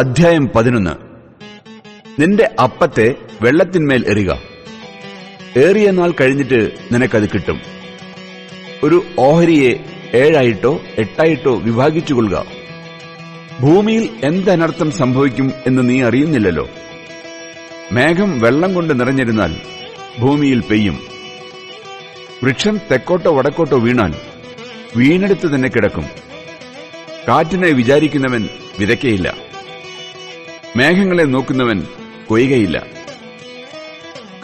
അധ്യായം 11. നിന്റെ അപ്പത്തെ വെള്ളത്തിന്മേൽ എറിയുക, ഏറിയ നാൾ കഴിഞ്ഞിട്ട് നിനക്കത് കിട്ടും. ഒരു ഓഹരിയെ 7 8 വിഭാഗിച്ചുകൊള്ളുക. ഭൂമിയിൽ എന്തനർത്ഥം സംഭവിക്കും എന്ന് നീ അറിയുന്നില്ലല്ലോ. മേഘം വെള്ളം കൊണ്ട് നിറഞ്ഞിരുന്നാൽ ഭൂമിയിൽ പെയ്യും. വൃക്ഷം തെക്കോട്ടോ വടക്കോട്ടോ വീണാൽ വീണെടുത്ത് തന്നെ കിടക്കും. കാറ്റിനെ വിചാരിക്കുന്നവൻ വിതയ്ക്കയില്ല, മേഘങ്ങളെ നോക്കുന്നവൻ കൊയ്യുകയില്ല.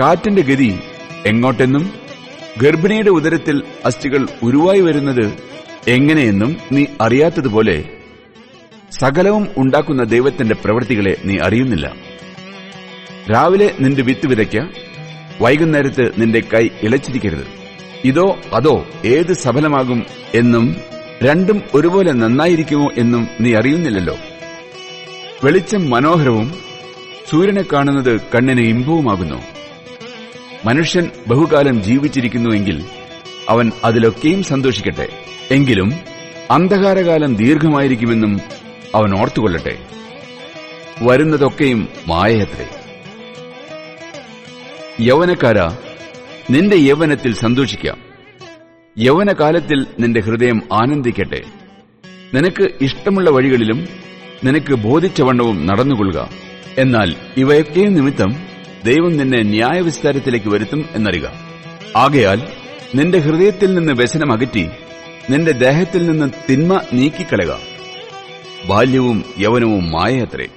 കാറ്റിന്റെ ഗതി എങ്ങോട്ടെന്നും ഗർഭിണിയുടെ ഉദരത്തിൽ അസ്ഥികൾ ഉരുവായി വരുന്നത് എങ്ങനെയെന്നും നീ അറിയാത്തതുപോലെ സകലവും ഉണ്ടാക്കുന്ന ദൈവത്തിന്റെ പ്രവൃത്തികളെ നീ അറിയുന്നില്ല. രാവിലെ നിന്റെ വിത്ത് വിതയ്ക്ക, വൈകുന്നേരത്ത് നിന്റെ കൈ ഇളച്ചിരിക്കരുത്. ഇതോ അതോ ഏത് സഫലമാകും എന്നും രണ്ടും ഒരുപോലെ നന്നായിരിക്കുമോ എന്നും നീ അറിയുന്നില്ലല്ലോ. വെളിച്ചം മനോഹരവും സൂര്യനെ കാണുന്നത് കണ്ണിന് ഇമ്പവുമാകുന്നു. മനുഷ്യൻ ബഹുകാലം ജീവിച്ചിരിക്കുന്നുവെങ്കിൽ അവൻ അതിലൊക്കെയും സന്തോഷിക്കട്ടെ. എങ്കിലും അന്ധകാരകാലം ദീർഘമായിരിക്കുമെന്നും അവൻ ഓർത്തുകൊള്ളട്ടെ. വരുന്നതൊക്കെയും മായയത്രേ. യൗവനക്കാരാ, നിന്റെ യൗവനത്തിൽ സന്തോഷിക്കാം. യൗവനകാലത്തിൽ നിന്റെ ഹൃദയം ആനന്ദിക്കട്ടെ. നിനക്ക് ഇഷ്ടമുള്ള വഴികളിലും നിനക്ക് ബോധിച്ചവണ്ണവും നടന്നുകൊള്ളുക. എന്നാൽ ഇവയൊക്കെയും നിമിത്തം ദൈവം നിന്നെ ന്യായവിസ്താരത്തിലേക്ക് വരുത്തും എന്നറിയുക. ആകയാൽ നിന്റെ ഹൃദയത്തിൽ നിന്ന് വ്യസനം അകറ്റി നിന്റെ ദേഹത്തിൽ നിന്ന് തിന്മ നീക്കിക്കളയുക. ബാല്യവും യൗവനവും മായയത്രേ.